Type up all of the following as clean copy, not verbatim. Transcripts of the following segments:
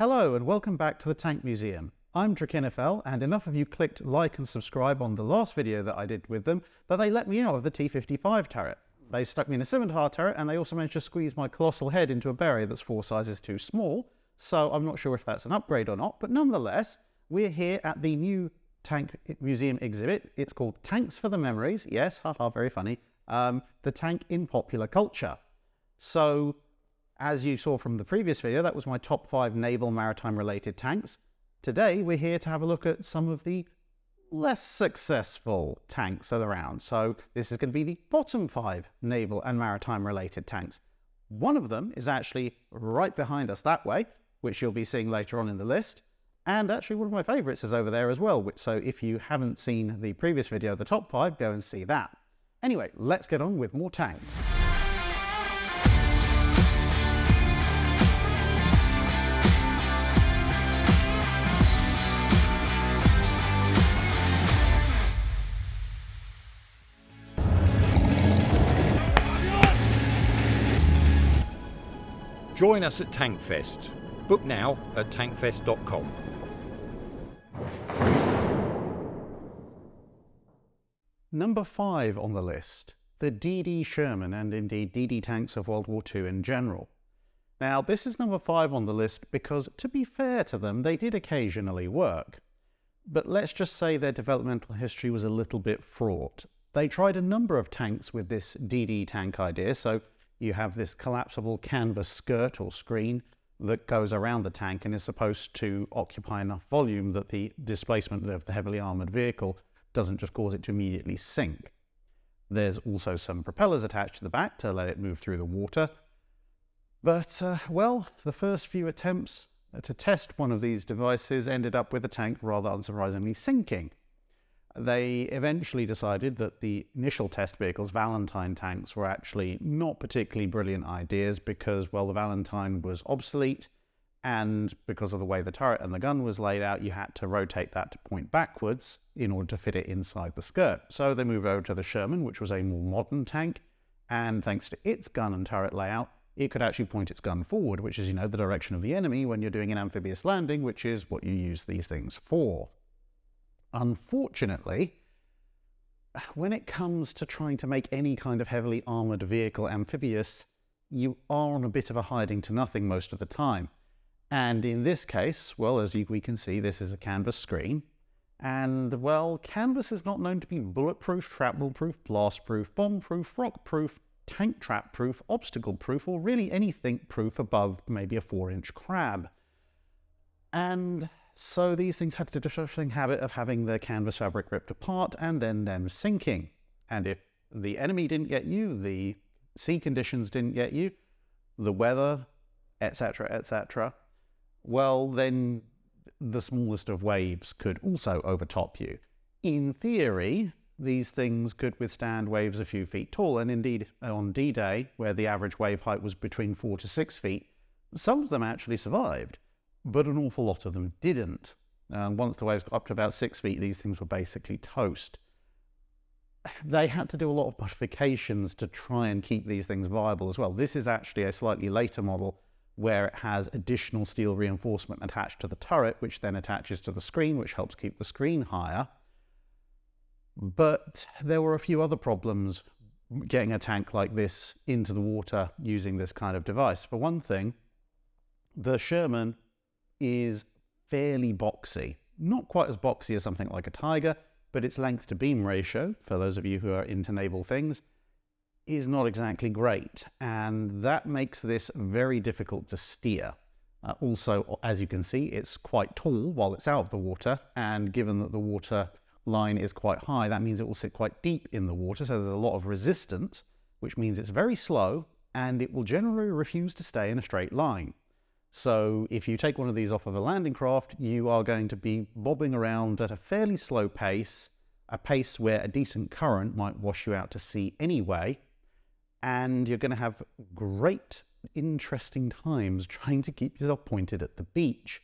Hello and welcome back to the Tank Museum. I'm Drachinifel, and enough of you clicked like and subscribe on the last video that I did with them that they let me out of the T-55 turret. They stuck me in a scimitar turret, and they also managed to squeeze my colossal head into a berry that's 4 sizes too small, so I'm not sure if that's an upgrade or not, but nonetheless, we're here at the new Tank Museum exhibit. It's called Tanks for the Memories. Yes, haha, very funny. The tank in popular culture. So, as you saw from the previous video, that was my top 5 naval maritime related tanks. Today, we're here to have a look at some of the less successful tanks around. So this is going to be the bottom 5 naval and maritime related tanks. One of them is actually right behind us that way, which you'll be seeing later on in the list. And actually one of my favorites is over there as well. So if you haven't seen the previous video, the top 5, go and see that. Anyway, let's get on with more tanks. Join us at Tankfest. Book now at tankfest.com. Number 5 on the list, the DD Sherman, and indeed DD tanks of World War II in general. Now, this is number 5 on the list because, to be fair to them, they did occasionally work. But let's just say their developmental history was a little bit fraught. They tried a number of tanks with this DD tank idea, so you have this collapsible canvas skirt or screen that goes around the tank and is supposed to occupy enough volume that the displacement of the heavily armoured vehicle doesn't just cause it to immediately sink. There's also some propellers attached to the back to let it move through the water. But, well, the first few attempts to test one of these devices ended up with the tank rather unsurprisingly sinking. They eventually decided that the initial test vehicles, Valentine tanks, were actually not particularly brilliant ideas because, well, the Valentine was obsolete, and because of the way the turret and the gun was laid out, you had to rotate that to point backwards in order to fit it inside the skirt. So they moved over to the Sherman, which was a more modern tank, and thanks to its gun and turret layout, it could actually point its gun forward, which is, you know, the direction of the enemy when you're doing an amphibious landing, which is what you use these things for. Unfortunately, when it comes to trying to make any kind of heavily armoured vehicle amphibious, you are on a bit of a hiding to nothing most of the time. And in this case, well, as we can see, this is a canvas screen. And, well, canvas is not known to be bulletproof, shrapnel-proof, blast-proof, bomb-proof, rock-proof, tank trap-proof, obstacle-proof, or really anything proof above maybe a 4-inch crab. And so these things had the disgusting habit of having the canvas fabric ripped apart and then them sinking. And if the enemy didn't get you, the sea conditions didn't get you, the weather, etc., well, then the smallest of waves could also overtop you. In theory, these things could withstand waves a few feet tall, and indeed on D-Day, where the average wave height was between 4 to 6 feet, some of them actually survived. But an awful lot of them didn't. Once the waves got up to about 6 feet, these things were basically toast. They had to do a lot of modifications to try and keep these things viable as well. This is actually a slightly later model where it has additional steel reinforcement attached to the turret, which then attaches to the screen, which helps keep the screen higher. But there were a few other problems getting a tank like this into the water using this kind of device. For one thing, the Sherman is fairly boxy. Not quite as boxy as something like a Tiger, but its length to beam ratio, for those of you who are into naval things, is not exactly great, and that makes this very difficult to steer. Also, as you can see, it's quite tall while it's out of the water, and given that the water line is quite high, that means it will sit quite deep in the water, so there's a lot of resistance, which means it's very slow, and it will generally refuse to stay in a straight line. So if you take one of these off of a landing craft, you are going to be bobbing around at a fairly slow pace, a pace where a decent current might wash you out to sea anyway, and you're going to have great, interesting times trying to keep yourself pointed at the beach.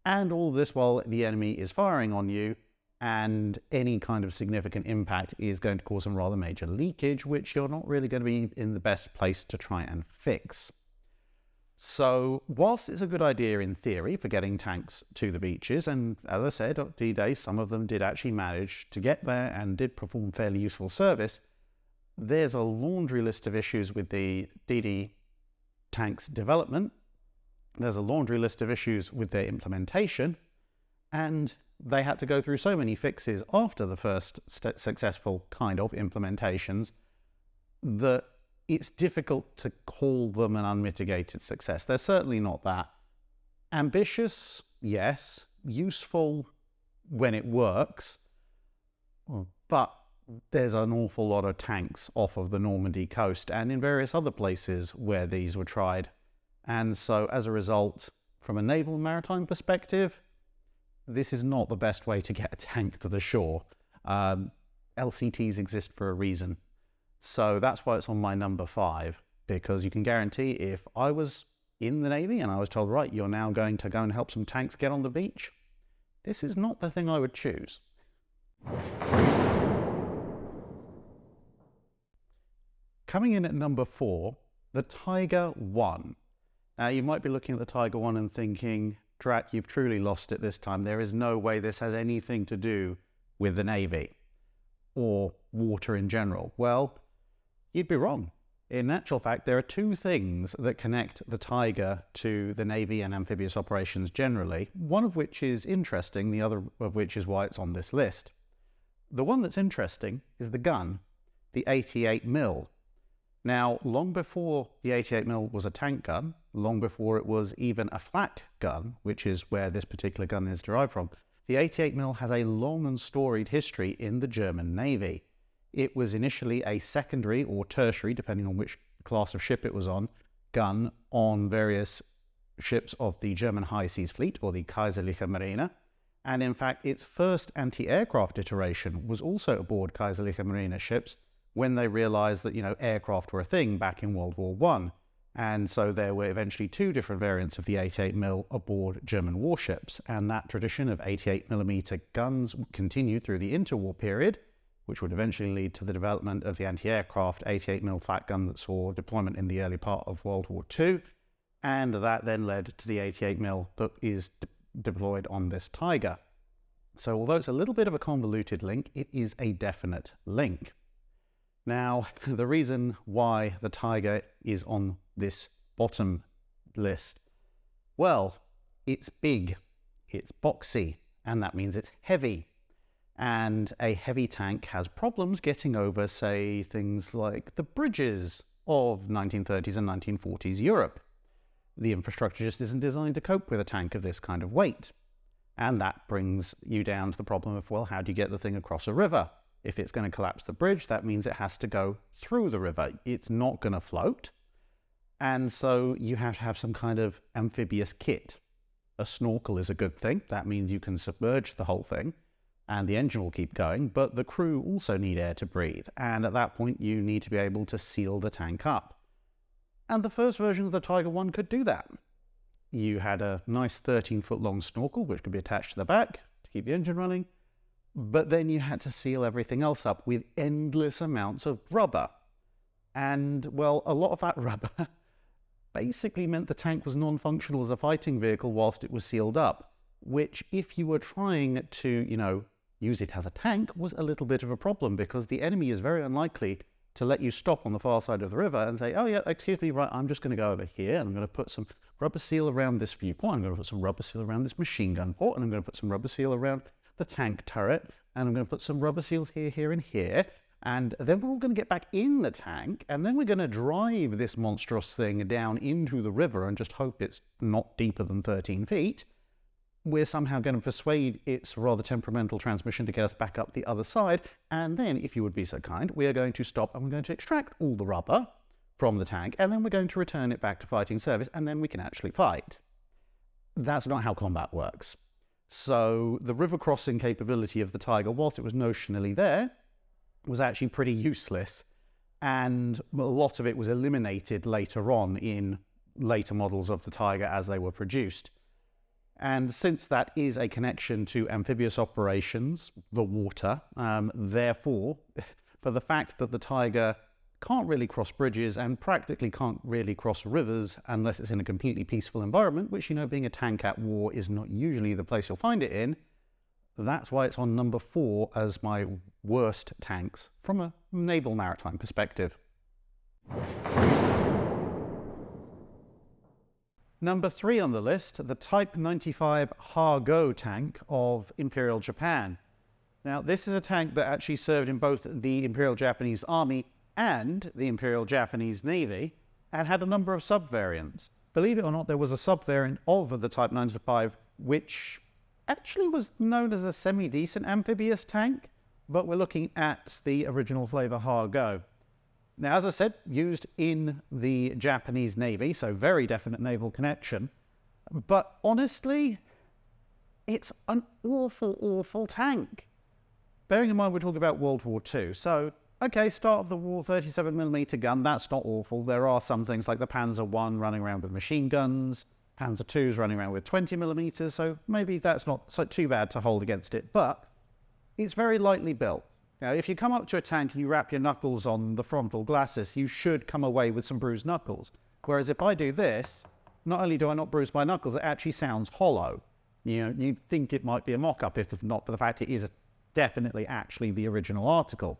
And all this while the enemy is firing on you, and any kind of significant impact is going to cause some rather major leakage, which you're not really going to be in the best place to try and fix. So whilst it's a good idea in theory for getting tanks to the beaches, and as I said, on D-Day, some of them did actually manage to get there and did perform fairly useful service, there's a laundry list of issues with the DD tanks development. There's a laundry list of issues with their implementation, and they had to go through so many fixes after the first successful kind of implementations that it's difficult to call them an unmitigated success. They're certainly not that. Ambitious, yes. Useful when it works. But there's an awful lot of tanks off of the Normandy coast and in various other places where these were tried. And so as a result, from a naval and maritime perspective, this is not the best way to get a tank to the shore. LCTs exist for a reason. So that's why it's on my number 5, because you can guarantee if I was in the Navy and I was told, right, you're now going to go and help some tanks get on the beach, this is not the thing I would choose. Coming in at number 4, the Tiger 1. Now you might be looking at the Tiger 1 and thinking, Drac, you've truly lost it this time. There is no way this has anything to do with the Navy or water in general. Well, you'd be wrong. In actual fact, there are two things that connect the Tiger to the Navy and amphibious operations generally, one of which is interesting, the other of which is why it's on this list. The one that's interesting is the gun, the 88mm. Now, long before the 88mm was a tank gun, long before it was even a flak gun, which is where this particular gun is derived from, the 88mm has a long and storied history in the German Navy. It was initially a secondary or tertiary, depending on which class of ship it was on various ships of the German High Seas Fleet, or the Kaiserliche Marine. And in fact, its first anti-aircraft iteration was also aboard Kaiserliche Marine ships when they realized that, aircraft were a thing back in World War I. And so there were eventually 2 different variants of the 88mm aboard German warships. And that tradition of 88mm guns continued through the interwar period, which would eventually lead to the development of the anti-aircraft 88mm flak gun that saw deployment in the early part of World War II. And that then led to the 88mm that is deployed on this Tiger. So although it's a little bit of a convoluted link, it is a definite link. Now, the reason why the Tiger is on this bottom list, well, it's big, it's boxy, and that means it's heavy. And a heavy tank has problems getting over, say, things like the bridges of 1930s and 1940s Europe. The infrastructure just isn't designed to cope with a tank of this kind of weight. And that brings you down to the problem of, well, how do you get the thing across a river? If it's going to collapse the bridge, that means it has to go through the river. It's not going to float. And so you have to have some kind of amphibious kit. A snorkel is a good thing. That means you can submerge the whole thing and the engine will keep going, but the crew also need air to breathe. And at that point, you need to be able to seal the tank up. And the first version of the Tiger 1 could do that. You had a nice 13-foot long snorkel, which could be attached to the back to keep the engine running. But then you had to seal everything else up with endless amounts of rubber. And, well, a lot of that rubber basically meant the tank was non-functional as a fighting vehicle whilst it was sealed up, which, if you were trying to, use it as a tank, was a little bit of a problem, because the enemy is very unlikely to let you stop on the far side of the river and say, oh yeah, excuse me, right, I'm just going to go over here and I'm going to put some rubber seal around this viewport, I'm going to put some rubber seal around this machine gun port, and I'm going to put some rubber seal around the tank turret, and I'm going to put some rubber seals here, here, and here, and then we're all going to get back in the tank, and then we're going to drive this monstrous thing down into the river and just hope it's not deeper than 13 feet. We're somehow going to persuade its rather temperamental transmission to get us back up the other side, and then, if you would be so kind, we are going to stop and we're going to extract all the rubber from the tank, and then we're going to return it back to fighting service, and then we can actually fight. That's not how combat works. So the river crossing capability of the Tiger, whilst it was notionally there, was actually pretty useless, and a lot of it was eliminated later on in later models of the Tiger as they were produced. And since that is a connection to amphibious operations, the water, therefore, for the fact that the Tiger can't really cross bridges and practically can't really cross rivers unless it's in a completely peaceful environment, which, you know, being a tank at war is not usually the place you'll find it in. That's why it's on number 4 as my worst tanks from a naval maritime perspective. Number 3 on the list, the Type 95 Ha-Go tank of Imperial Japan. Now, this is a tank that actually served in both the Imperial Japanese Army and the Imperial Japanese Navy, and had a number of sub-variants. Believe it or not, there was a sub-variant of the Type 95 which actually was known as a semi-decent amphibious tank, but we're looking at the original flavor Ha-Go. Now, as I said, used in the Japanese Navy, so very definite naval connection, but honestly, it's an awful, awful tank. Bearing in mind we're talking about World War II, so, okay, start of the war, 37mm gun, that's not awful. There are some things like the Panzer I running around with machine guns, Panzer II's running around with 20mm, so maybe that's not too bad to hold against it, but it's very lightly built. Now, if you come up to a tank and you wrap your knuckles on the frontal glacis, you should come away with some bruised knuckles. Whereas if I do this, not only do I not bruise my knuckles, it actually sounds hollow. You know, you'd think it might be a mock-up if not for the fact it is definitely actually the original article.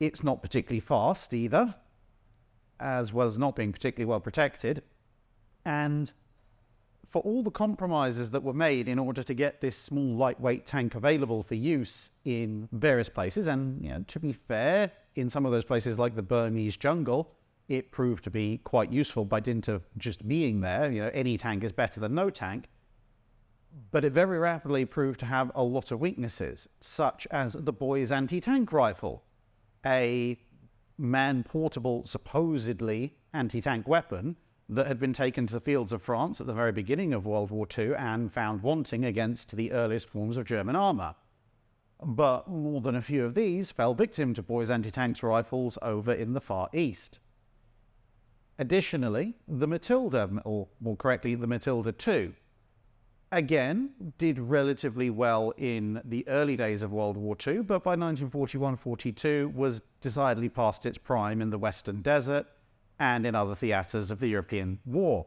It's not particularly fast either, as well as not being particularly well protected. And for all the compromises that were made in order to get this small lightweight tank available for use in various places, and, you know, to be fair, in some of those places like the Burmese jungle, it proved to be quite useful by dint of just being there. You know, any tank is better than no tank. But it very rapidly proved to have a lot of weaknesses, such as the boy's anti-tank rifle, a man-portable, supposedly anti-tank weapon that had been taken to the fields of France at the very beginning of World War II and found wanting against the earliest forms of German armour. But more than a few of these fell victim to boys' anti-tank rifles over in the Far East. Additionally, the Matilda, or more correctly, the Matilda II, again, did relatively well in the early days of World War II, but by 1941-42 was decidedly past its prime in the Western Desert and in other theatres of the European War.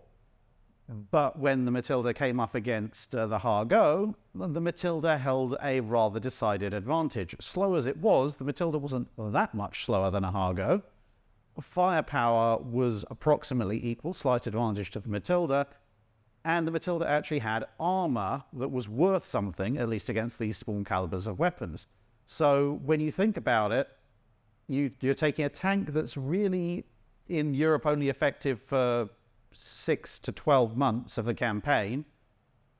But when the Matilda came up against the Ha-Go, the Matilda held a rather decided advantage. Slow as it was, the Matilda wasn't that much slower than a Ha-Go. Firepower was approximately equal, slight advantage to the Matilda, and the Matilda actually had armour that was worth something, at least against these small calibers of weapons. So when you think about it, you're taking a tank that's really in Europe only effective for 6 to 12 months of the campaign,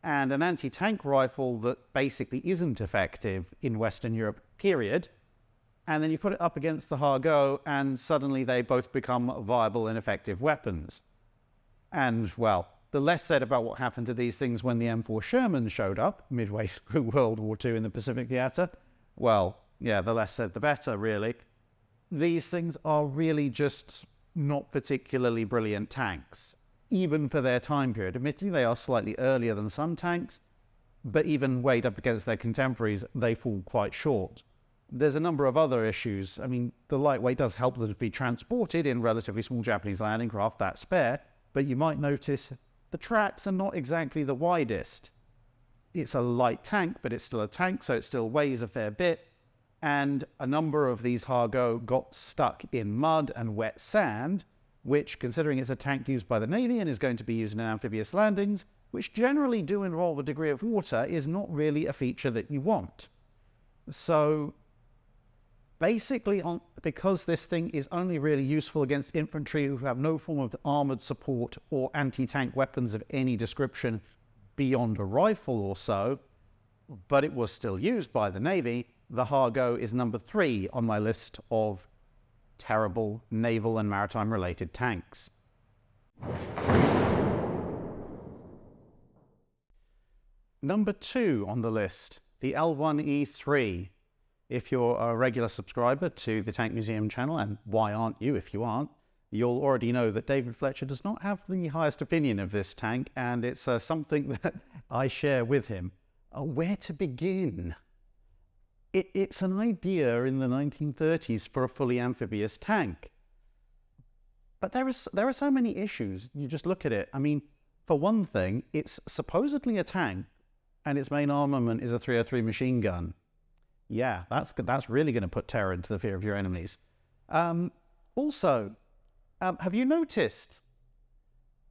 and an anti-tank rifle that basically isn't effective in Western Europe, period. And then you put it up against the Ha-Go, and suddenly they both become viable and effective weapons. And, well, the less said about what happened to these things when the M4 Sherman showed up midway through World War II in the Pacific Theatre, well, yeah, the less said the better, really. These things are really just not particularly brilliant tanks, even for their time period. Admittedly, they are slightly earlier than some tanks, but even weighed up against their contemporaries, they fall quite short. There's a number of other issues. I mean, the lightweight does help them to be transported in relatively small Japanese landing craft, that's spare, but you might notice the tracks are not exactly the widest. It's a light tank, but it's still a tank, so it still weighs a fair bit. And a number of these Ha-Go got stuck in mud and wet sand, which, considering it's a tank used by the Navy and is going to be used in amphibious landings, which generally do involve a degree of water, is not really a feature that you want. So, basically, because this thing is only really useful against infantry who have no form of armoured support or anti-tank weapons of any description beyond a rifle or so, but it was still used by the Navy, the Ha-Go is number 3 on my list of terrible naval and maritime related tanks. Number 2 on the list, the L1E3. If you're a regular subscriber to the Tank Museum channel, and why aren't you if you aren't, you'll already know that David Fletcher does not have the highest opinion of this tank, and it's something that I share with him. Where to begin? It's an idea in the 1930s for a fully amphibious tank. But there are so many issues. You just look at it. I mean, for one thing, it's supposedly a tank, and its main armament is a 303 machine gun. Yeah, that's really going to put terror into the fear of your enemies. Also, have you noticed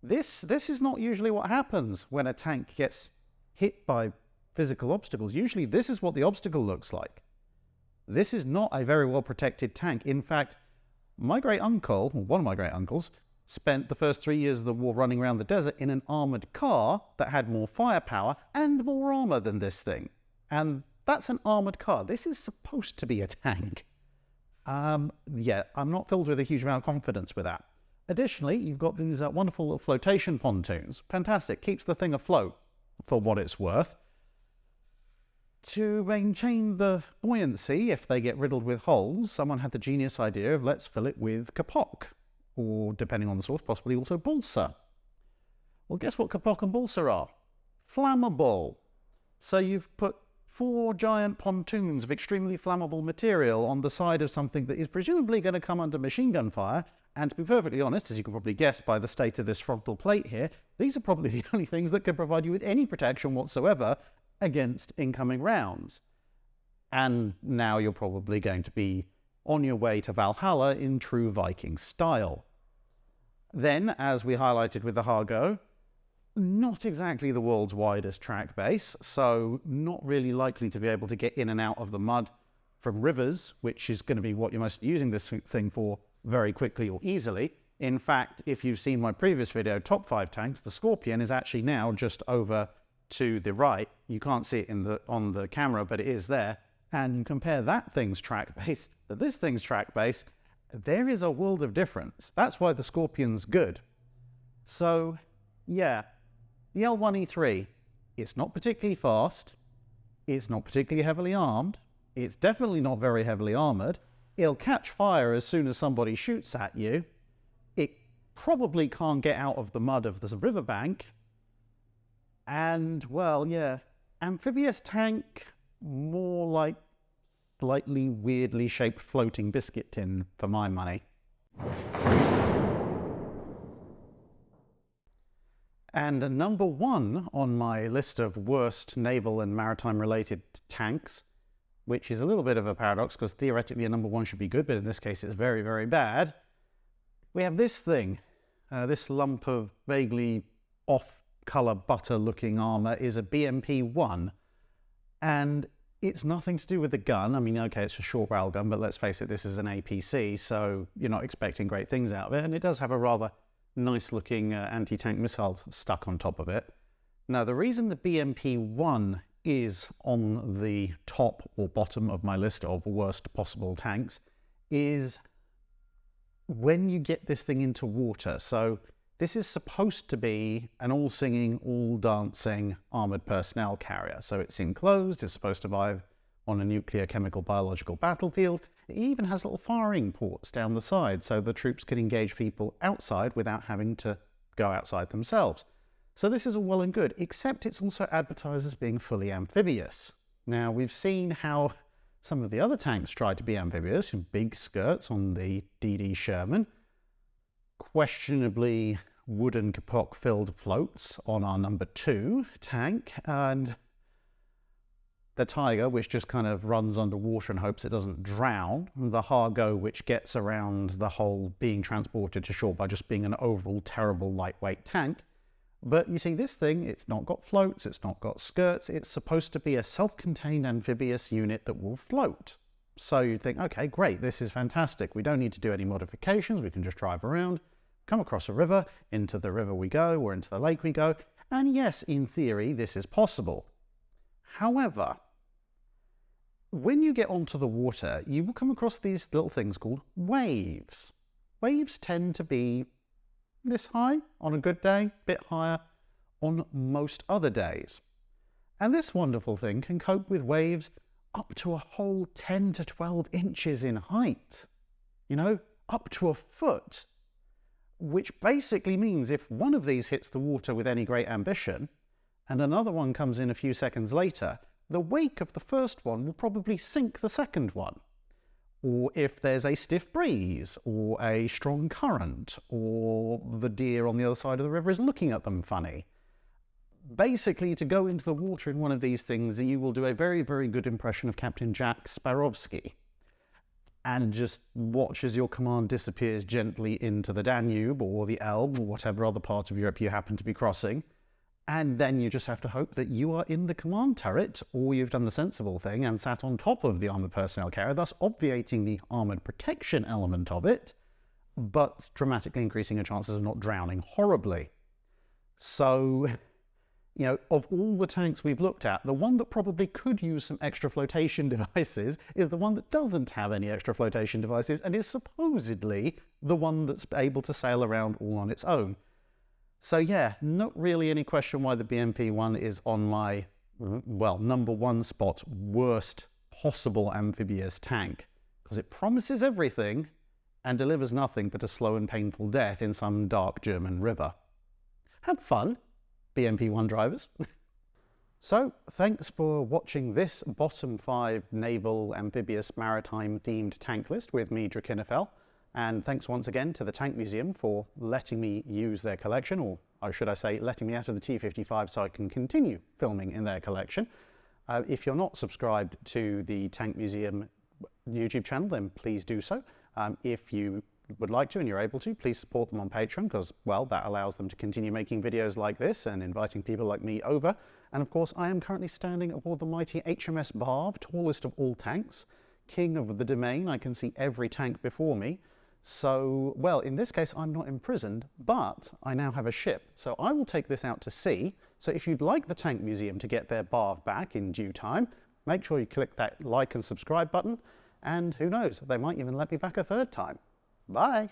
this is not usually what happens when a tank gets hit by physical obstacles. Usually this is what the obstacle looks like. This is not a very well protected tank. In fact, my great uncle, or one of my great uncles, spent the first 3 years of the war running around the desert in an armoured car that had more firepower and more armour than this thing. And that's an armoured car. This is supposed to be a tank. Yeah, I'm not filled with a huge amount of confidence with that. Additionally, you've got these wonderful little flotation pontoons. Fantastic. Keeps the thing afloat for what it's worth. To maintain the buoyancy, if they get riddled with holes, someone had the genius idea of let's fill it with kapok, or depending on the source, possibly also balsa. Well, guess what kapok and balsa are? Flammable. So you've put 4 giant pontoons of extremely flammable material on the side of something that is presumably going to come under machine gun fire, and to be perfectly honest, as you can probably guess by the state of this frontal plate here, these are probably the only things that can provide you with any protection whatsoever against incoming rounds. And now you're probably going to be on your way to Valhalla in true Viking style. Then, as we highlighted with the Hargo, not exactly the world's widest track base, so not really likely to be able to get in and out of the mud from rivers, which is going to be what you're mostly using this thing for, very quickly or easily. In fact, if you've seen my previous video, Top 5 Tanks, the Scorpion is actually now just over to the right. You can't see it on the camera, but it is there. And you compare that thing's track base to this thing's track base, there is a world of difference. That's why the Scorpion's good. So, yeah, the L1E3, it's not particularly fast, it's not particularly heavily armed, it's definitely not very heavily armoured, it'll catch fire as soon as somebody shoots at you, it probably can't get out of the mud of the riverbank, and, well, yeah, amphibious tank, more like slightly weirdly shaped floating biscuit tin for my money. And number 1 on my list of worst naval and maritime related tanks, which is a little bit of a paradox because theoretically a number 1 should be good, but in this case it's very, very bad. We have this thing, this lump of vaguely off-colour butter-looking armour is a BMP-1, and it's nothing to do with the gun. I mean, okay, it's a short barrel gun, but let's face it, this is an APC, so you're not expecting great things out of it, and it does have a rather nice-looking anti-tank missile stuck on top of it. Now, the reason the BMP-1 is on the top or bottom of my list of worst possible tanks is when you get this thing into water. So this is supposed to be an all-singing, all-dancing armoured personnel carrier. So it's enclosed, it's supposed to survive on a nuclear, chemical, biological battlefield. It even has little firing ports down the side so the troops can engage people outside without having to go outside themselves. So this is all well and good, except it's also advertised as being fully amphibious. Now, we've seen how some of the other tanks tried to be amphibious, big skirts on the DD Sherman, questionably wooden kapok-filled floats on our number 2 tank, and the Tiger, which just kind of runs underwater and hopes it doesn't drown, and the Hargo, which gets around the whole being transported to shore by just being an overall terrible lightweight tank. But you see, this thing, it's not got floats, it's not got skirts, it's supposed to be a self-contained amphibious unit that will float. So you'd think, okay, great, this is fantastic. We don't need to do any modifications, we can just drive around, come across a river, into the river we go, or into the lake we go, and yes, in theory, this is possible. However, when you get onto the water, you will come across these little things called waves. Waves tend to be this high on a good day, a bit higher on most other days. And this wonderful thing can cope with waves up to a whole 10 to 12 inches in height. You know, up to a foot. Which basically means if one of these hits the water with any great ambition, and another one comes in a few seconds later, the wake of the first one will probably sink the second one. Or if there's a stiff breeze, or a strong current, or the deer on the other side of the river is looking at them funny. Basically, to go into the water in one of these things, you will do a very, very good impression of Captain Jack Sparrowski, and just watch as your command disappears gently into the Danube, or the Elbe, or whatever other part of Europe you happen to be crossing. And then you just have to hope that you are in the command turret, or you've done the sensible thing and sat on top of the armoured personnel carrier, thus obviating the armoured protection element of it, but dramatically increasing your chances of not drowning horribly. So, you know, of all the tanks we've looked at, the one that probably could use some extra flotation devices is the one that doesn't have any extra flotation devices and is supposedly the one that's able to sail around all on its own. So yeah, not really any question why the BMP-1 is on my, well, #1 spot, worst possible amphibious tank, because it promises everything and delivers nothing but a slow and painful death in some dark German river. Have fun, BMP-1 drivers. So, thanks for watching this bottom 5 naval, amphibious, maritime themed tank list with me, Drachinifel. And thanks once again to the Tank Museum for letting me use their collection, or should I say, letting me out of the T-55 so I can continue filming in their collection. If you're not subscribed to the Tank Museum YouTube channel, then please do so. If you would like to and you're able to, please support them on Patreon, because, well, that allows them to continue making videos like this and inviting people like me over. And of course, I am currently standing aboard the mighty HMS Barv, tallest of all tanks, king of the domain. I can see every tank before me. So, well, in this case, I'm not imprisoned, but I now have a ship. So I will take this out to sea. So if you'd like the Tank Museum to get their Barv back in due time, make sure you click that like and subscribe button. And who knows, they might even let me back a third time. Bye.